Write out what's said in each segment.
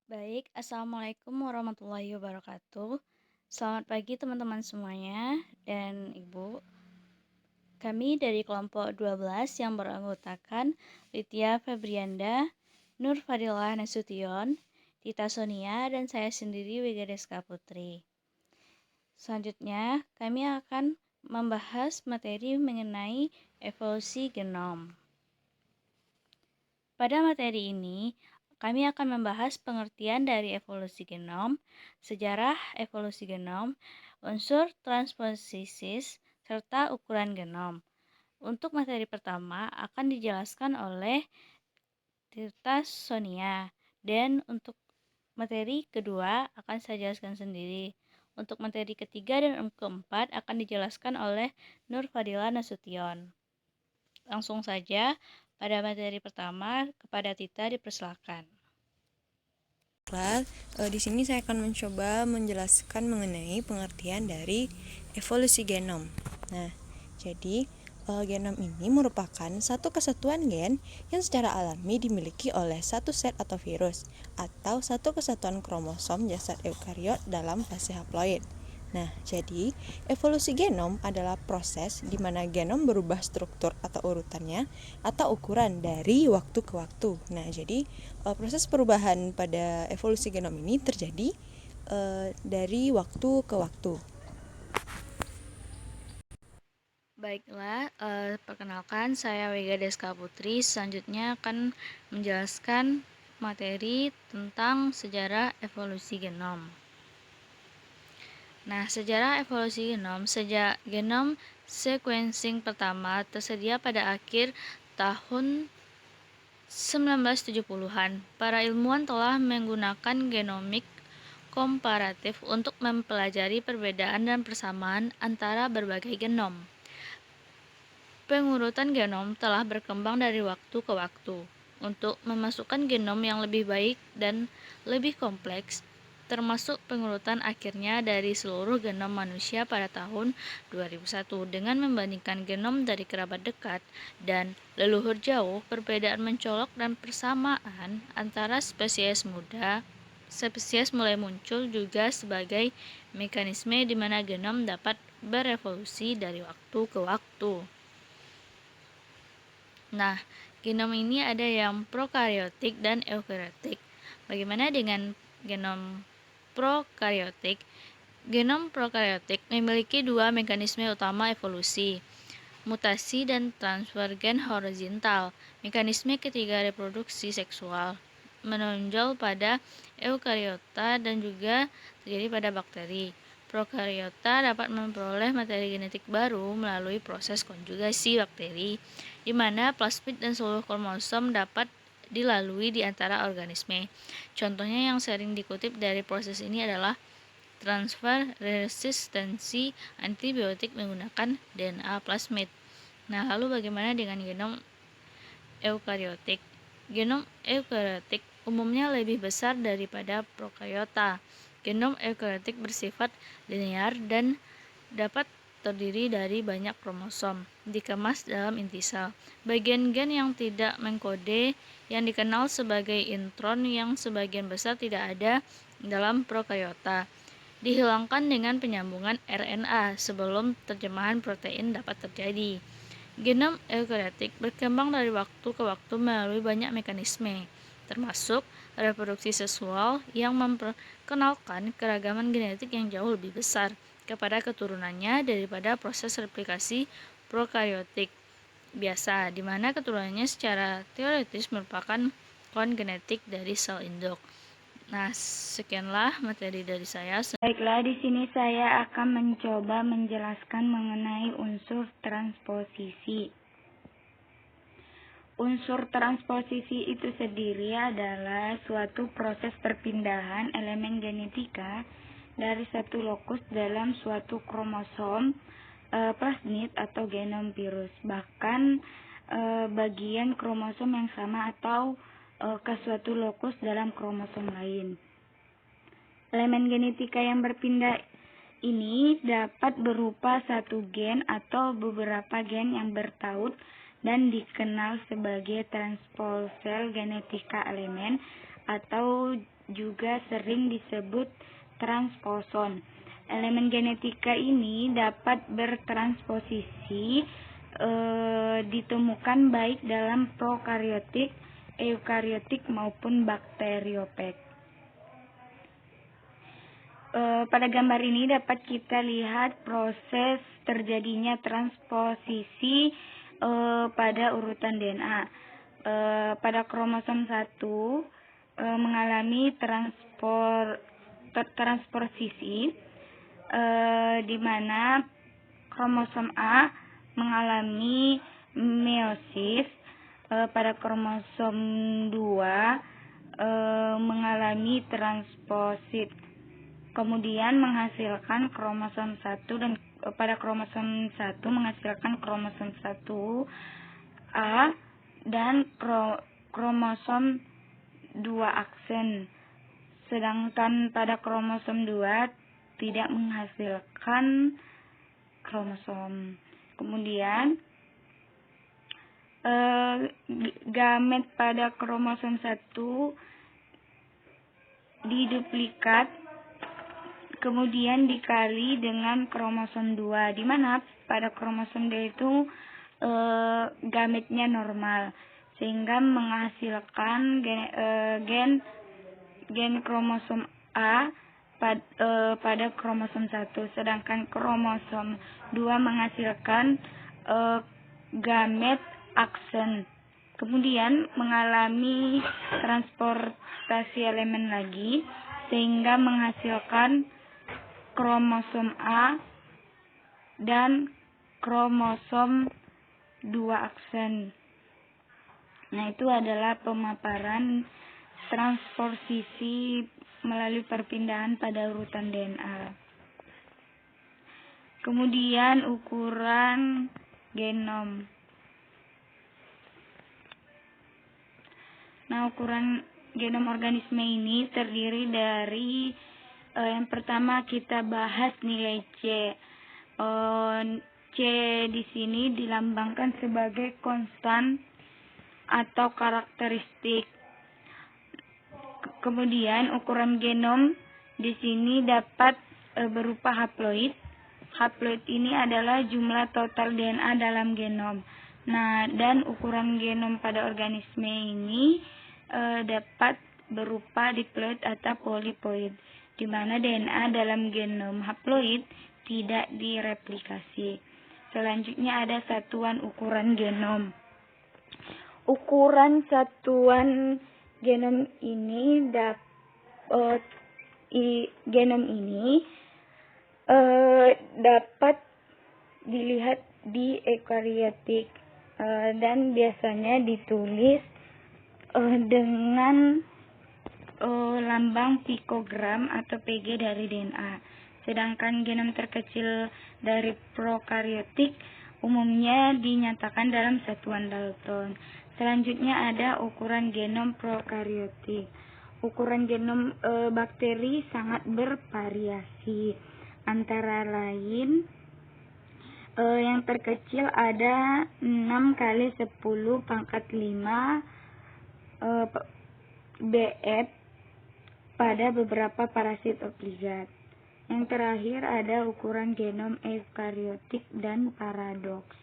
Baik, Assalamualaikum warahmatullahi wabarakatuh. Selamat pagi teman-teman semuanya dan Ibu. Kami dari kelompok 12 yang beranggotakan Litya Febrianda, Nur Fadilah Nasution, Tita Sonia, dan saya sendiri Wigadeska Putri. Selanjutnya, kami akan membahas materi mengenai evolusi genom. Pada materi ini, kami akan membahas pengertian dari evolusi genom, sejarah evolusi genom, unsur transposisis, serta ukuran genom. Untuk materi pertama akan dijelaskan oleh Tirta Sonia, dan untuk materi kedua akan saya jelaskan sendiri. Untuk materi ketiga dan keempat akan dijelaskan oleh Nur Fadila Nasution. Langsung saja pada materi pertama kepada Tita dipersilakan. Di sini saya akan mencoba menjelaskan mengenai pengertian dari evolusi genom. Nah, jadi genom ini merupakan satu kesatuan gen yang secara alami dimiliki oleh satu set atau virus atau satu kesatuan kromosom jasad eukariot dalam fase haploid. Nah, jadi evolusi genom adalah proses di mana genom berubah struktur atau urutannya atau ukuran dari waktu ke waktu. Nah, jadi proses perubahan pada evolusi genom ini terjadi dari waktu ke waktu. Baiklah, perkenalkan saya Wigadeska Putri. Selanjutnya akan menjelaskan materi tentang sejarah evolusi genom. Nah, sejarah evolusi genom, sejak genom sequencing pertama tersedia pada akhir tahun 1970-an, para ilmuwan telah menggunakan genomik komparatif untuk mempelajari perbedaan dan persamaan antara berbagai genom. Pengurutan genom telah berkembang dari waktu ke waktu. Untuk memasukkan genom yang lebih baik dan lebih kompleks, termasuk pengurutan akhirnya dari seluruh genom manusia pada tahun 2001 dengan membandingkan genom dari kerabat dekat dan leluhur jauh, perbedaan mencolok dan persamaan antara spesies mulai muncul juga sebagai mekanisme di mana genom dapat berevolusi dari waktu ke waktu. Nah, genom ini ada yang prokariotik dan eukariotik. Bagaimana dengan genom prokariotik? Genom prokariotik memiliki dua mekanisme utama evolusi, mutasi dan transfer gen horizontal. Mekanisme ketiga reproduksi seksual menonjol pada eukariota dan juga terjadi pada bakteri. Prokariota dapat memperoleh materi genetik baru melalui proses konjugasi bakteri, di mana plasmid dan seluruh kromosom dapat dilalui di antara organisme. Contohnya yang sering dikutip dari proses ini adalah transfer resistensi antibiotik menggunakan DNA plasmid. Nah, lalu bagaimana dengan genom eukariotik? Genom eukariotik umumnya lebih besar daripada prokariota. Genom eukariotik bersifat linear dan dapat terdiri dari banyak kromosom, dikemas dalam inti sel. Bagian gen yang tidak mengkode yang dikenal sebagai intron yang sebagian besar tidak ada dalam prokariota dihilangkan dengan penyambungan RNA sebelum terjemahan protein dapat terjadi. Genom eukariotik berkembang dari waktu ke waktu melalui banyak mekanisme, termasuk reproduksi seksual yang memperkenalkan keragaman genetik yang jauh lebih besar kepada keturunannya daripada proses replikasi prokariotik biasa, di mana keturunannya secara teoritis merupakan klon genetik dari sel induk. Nah, sekianlah materi dari saya. Baiklah, di sini saya akan mencoba menjelaskan mengenai unsur transposisi. Unsur transposisi itu sendiri adalah suatu proses perpindahan elemen genetika dari satu lokus dalam suatu kromosom, plasmid atau genom virus, bahkan bagian kromosom yang sama atau ke suatu lokus dalam kromosom lain. Elemen genetika yang berpindah ini dapat berupa satu gen atau beberapa gen yang bertaut dan dikenal sebagai transposal genetika elemen atau juga sering disebut transposon. Elemen genetika ini dapat bertransposisi ditemukan baik dalam prokariotik, eukariotik maupun bakteriofag. Pada gambar ini dapat kita lihat proses terjadinya transposisi pada urutan DNA. Pada kromosom 1 mengalami transposisi di mana kromosom A mengalami meiosis, pada kromosom 2 mengalami transposit, kemudian menghasilkan kromosom 1 dan pada kromosom 1 menghasilkan kromosom 1A dan kromosom 2 aksen, sedangkan pada kromosom 2 tidak menghasilkan kromosom. Kemudian gamet pada kromosom 1 diduplikat kemudian dikali dengan kromosom 2, di mana pada kromosom 2 itu gametnya normal sehingga menghasilkan gen kromosom A pada kromosom 1, sedangkan kromosom 2 menghasilkan gamet aksen. Kemudian mengalami transportasi elemen lagi sehingga menghasilkan kromosom A dan kromosom 2 aksen. Nah, itu adalah pemaparan transposisi melalui perpindahan pada urutan DNA. Kemudian ukuran genom. Nah, ukuran genom organisme ini terdiri dari yang pertama kita bahas nilai C. C di sini dilambangkan sebagai konstan atau karakteristik. Kemudian ukuran genom di sini dapat berupa haploid. Haploid ini adalah jumlah total DNA dalam genom. Nah, dan ukuran genom pada organisme ini dapat berupa diploid atau poliploid, di mana DNA dalam genom haploid tidak direplikasi. Selanjutnya ada satuan ukuran genom. Ukuran satuan genom ini dapat dilihat di eukariotik dan biasanya ditulis dengan lambang pikogram atau PG dari DNA. Sedangkan genom terkecil dari prokariotik umumnya dinyatakan dalam satuan Dalton. Selanjutnya ada ukuran genom prokariotik. Ukuran genom bakteri sangat bervariasi. Antara lain yang terkecil ada 6x10⁵ BF pada beberapa parasit obligat. Yang terakhir ada ukuran genom eukariotik dan paradoks.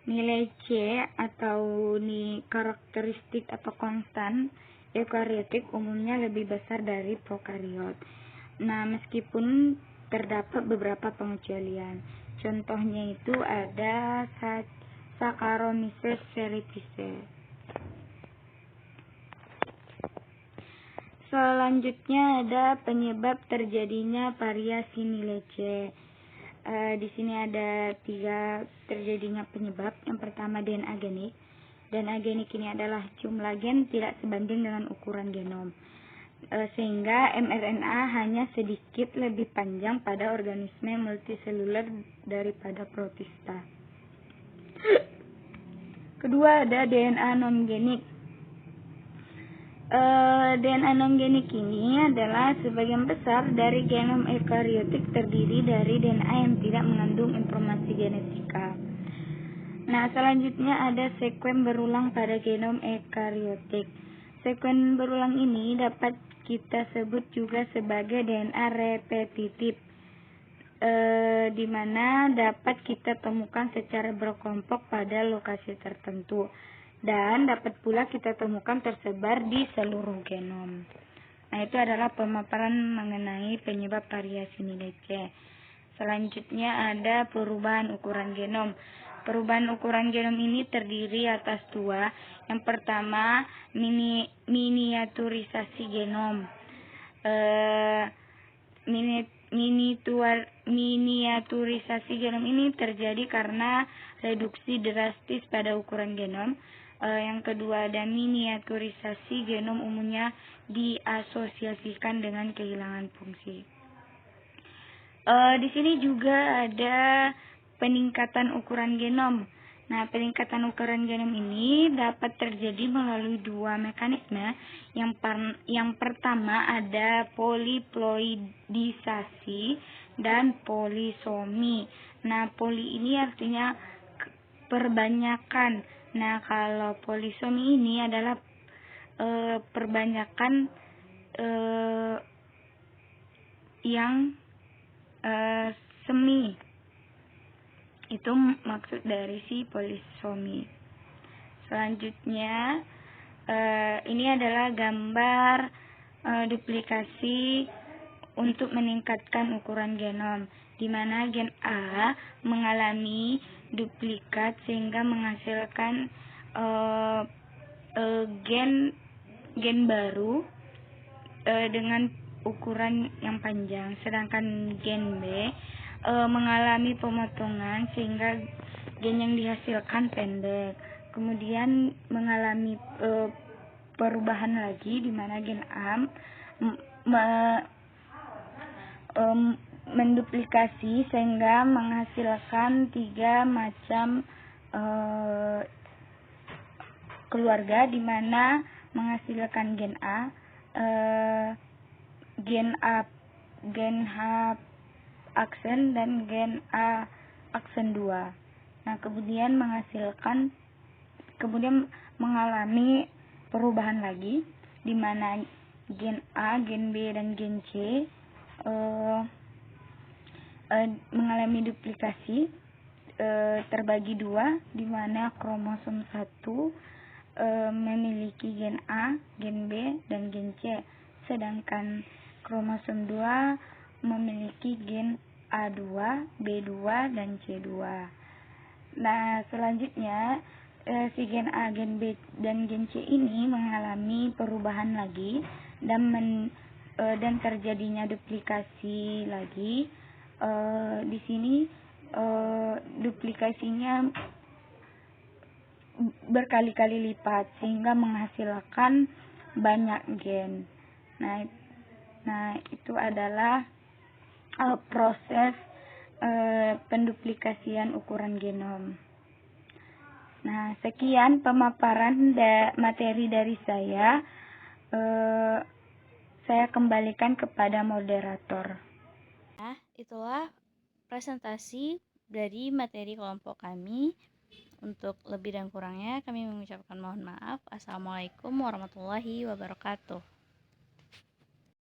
Nilai C atau karakteristik atau konstan eukariotik umumnya lebih besar dari prokariot. Nah, meskipun terdapat beberapa pengecualian. Contohnya itu ada Saccharomyces cerevisiae. Selanjutnya ada penyebab terjadinya variasi nilai C. Di sini ada 3 terjadinya penyebab. Yang pertama DNA genik. DNA genik ini adalah jumlah gen tidak sebanding dengan ukuran genom. Sehingga mRNA hanya sedikit lebih panjang pada organisme multiseluler daripada protista. Kedua ada DNA non-genik. DNA non-genik ini adalah sebagian besar dari genom eukariotik terdiri dari DNA yang tidak mengandung informasi genetika. Nah, selanjutnya ada sekuen berulang pada genom eukariotik. Sekuen berulang ini dapat kita sebut juga sebagai DNA repetitif, di mana dapat kita temukan secara berkelompok pada lokasi tertentu dan dapat pula kita temukan tersebar di seluruh genom. Nah, itu adalah pemaparan mengenai penyebab variasi nilai C. Selanjutnya ada perubahan ukuran genom. Perubahan ukuran genom ini terdiri atas dua. Yang pertama, miniaturisasi genom. Miniaturisasi genom ini terjadi karena reduksi drastis pada ukuran genom. Yang kedua, ada miniaturisasi genom umumnya diasosiasikan dengan kehilangan fungsi. Di sini juga ada peningkatan ukuran genom. Nah, peningkatan ukuran genom ini dapat terjadi melalui dua mekanisme. Yang pertama ada poliploidisasi dan polisomi. Nah, poli ini artinya perbanyakan. Nah, kalau polisomi ini adalah perbanyakan yang semi. Itu maksud dari si polisomi. Selanjutnya ini adalah gambar duplikasi untuk meningkatkan ukuran genom, di mana gen A mengalami duplikat sehingga menghasilkan gen baru dengan ukuran yang panjang, sedangkan gen B mengalami pemotongan sehingga gen yang dihasilkan pendek. Kemudian mengalami perubahan lagi di mana gen A menduplikasi sehingga menghasilkan 3 macam keluarga, di mana menghasilkan gen A, gen H aksen dan gen A aksen 2. Nah, kemudian mengalami perubahan lagi, di mana gen A, gen B dan gen C mengalami duplikasi terbagi 2, di mana kromosom 1 memiliki gen A, gen B dan gen C, sedangkan kromosom 2 memiliki gen A2, B2 dan C2. Nah, selanjutnya si gen A, gen B dan gen C ini mengalami perubahan lagi dan terjadinya duplikasi lagi. Di sini duplikasinya berkali-kali lipat sehingga menghasilkan banyak gen. Nah, itu adalah proses penduplikasian ukuran genom. Nah, sekian pemaparan materi dari saya. Saya kembalikan kepada moderator. Nah, itulah presentasi dari materi kelompok kami. Untuk lebih dan kurangnya kami mengucapkan mohon maaf. Assalamualaikum warahmatullahi wabarakatuh.